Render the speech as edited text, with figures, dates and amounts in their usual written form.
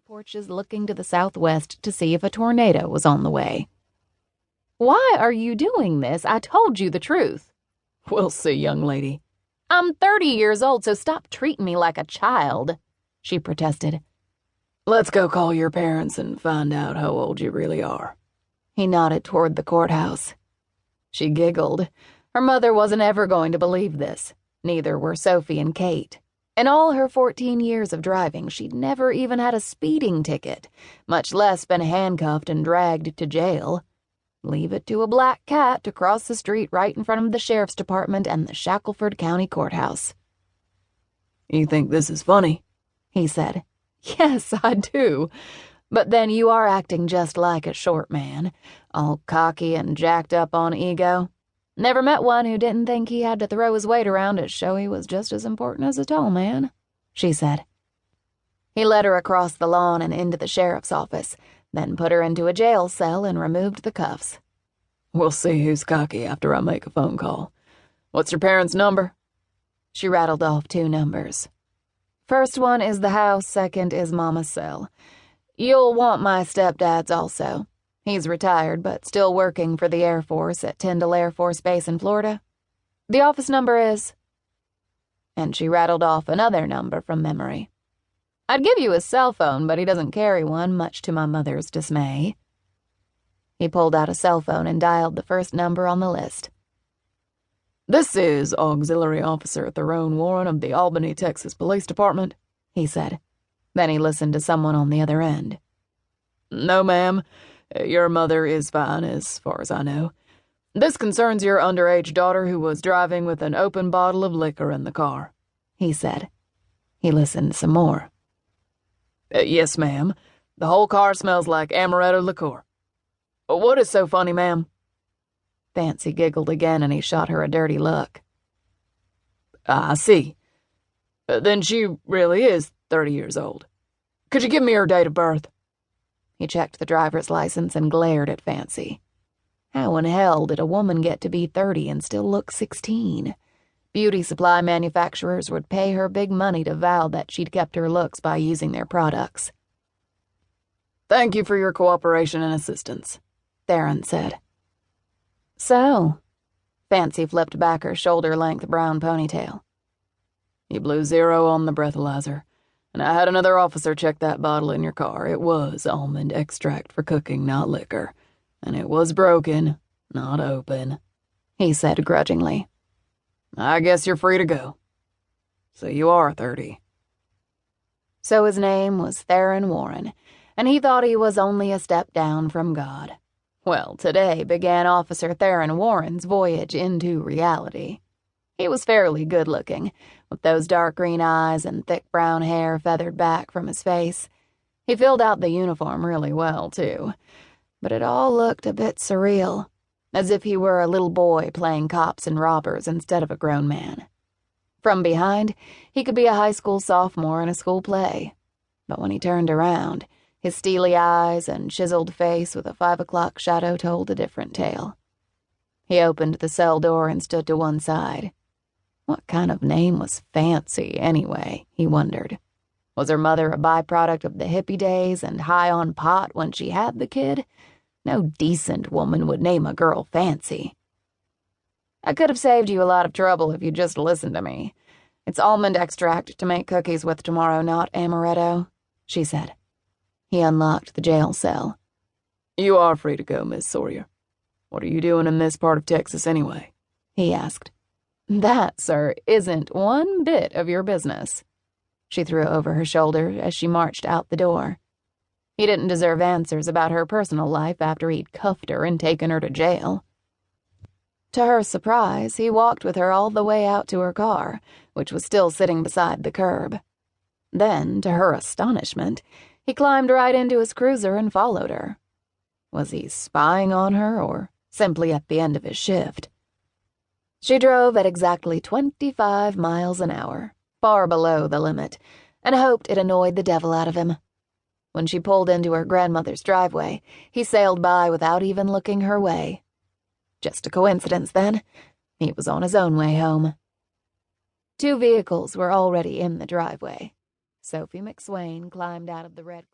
porches looking to the southwest to see if a tornado was on the way. "Why are you doing this? I told you the truth." "We'll see, young lady." "I'm 30 years old, so stop treating me like a child," she protested. "Let's go call your parents and find out how old you really are." He nodded toward the courthouse. She giggled. Her mother wasn't ever going to believe this. Neither were Sophie and Kate. In all her 14 years of driving, she'd never even had a speeding ticket, much less been handcuffed and dragged to jail. Leave it to a black cat to cross the street right in front of the sheriff's department and the Shackelford County Courthouse. "You think this is funny?" he said. "Yes, I do. But then you are acting just like a short man, all cocky and jacked up on ego. Never met one who didn't think he had to throw his weight around to show he was just as important as a tall man," she said. He led her across the lawn and into the sheriff's office, then put her into a jail cell and removed the cuffs. "We'll see who's cocky after I make a phone call. What's your parents' number?" She rattled off 2 numbers. "First one is the house, second is Mama's cell. You'll want my stepdad's also. He's retired, but still working for the Air Force at Tyndall Air Force Base in Florida. The office number is..." And she rattled off another number from memory. "I'd give you his cell phone, but he doesn't carry one, much to my mother's dismay." He pulled out a cell phone and dialed the first number on the list. "This is Auxiliary Officer Theron Warren of the Albany, Texas Police Department," he said. Then he listened to someone on the other end. "No, ma'am. Your mother is fine, as far as I know. This concerns your underage daughter who was driving with an open bottle of liquor in the car," he said. He listened some more. "Yes, ma'am. The whole car smells like amaretto liqueur. What is so funny, ma'am?" Fancy giggled again, and he shot her a dirty look. "I see. Then she really is 30 years old. Could you give me her date of birth?" He checked the driver's license and glared at Fancy. How in hell did a woman get to be 30 and still look 16? Beauty supply manufacturers would pay her big money to vow that she'd kept her looks by using their products. "Thank you for your cooperation and assistance," Theron said. "So?" Fancy flipped back her shoulder-length brown ponytail. "You blew 0 on the breathalyzer, and I had another officer check that bottle in your car. It was almond extract for cooking, not liquor. And it was broken, not open," he said grudgingly. "I guess you're free to go. So you are 30. So his name was Theron Warren, and he thought he was only a step down from God. Well, today began Officer Theron Warren's voyage into reality. He was fairly good-looking, with those dark green eyes and thick brown hair feathered back from his face. He filled out the uniform really well, too. But it all looked a bit surreal, as if he were a little boy playing cops and robbers instead of a grown man. From behind, he could be a high school sophomore in a school play. But when he turned around, his steely eyes and chiseled face with a 5 o'clock shadow told a different tale. He opened the cell door and stood to one side. What kind of name was Fancy, anyway, he wondered. Was her mother a byproduct of the hippie days and high on pot when she had the kid? No decent woman would name a girl Fancy. "I could have saved you a lot of trouble if you'd just listened to me. It's almond extract to make cookies with tomorrow, not amaretto," she said. He unlocked the jail cell. "You are free to go, Miss Sawyer. What are you doing in this part of Texas anyway?" he asked. "That, sir, isn't one bit of your business." She threw over her shoulder as she marched out the door. He didn't deserve answers about her personal life after he'd cuffed her and taken her to jail. To her surprise, he walked with her all the way out to her car, which was still sitting beside the curb. Then, to her astonishment, he climbed right into his cruiser and followed her. Was he spying on her or simply at the end of his shift? She drove at exactly 25 miles an hour, far below the limit, and hoped it annoyed the devil out of him. When she pulled into her grandmother's driveway, he sailed by without even looking her way. Just a coincidence, then. He was on his own way home. 2 vehicles were already in the driveway. Sophie McSwain climbed out of the red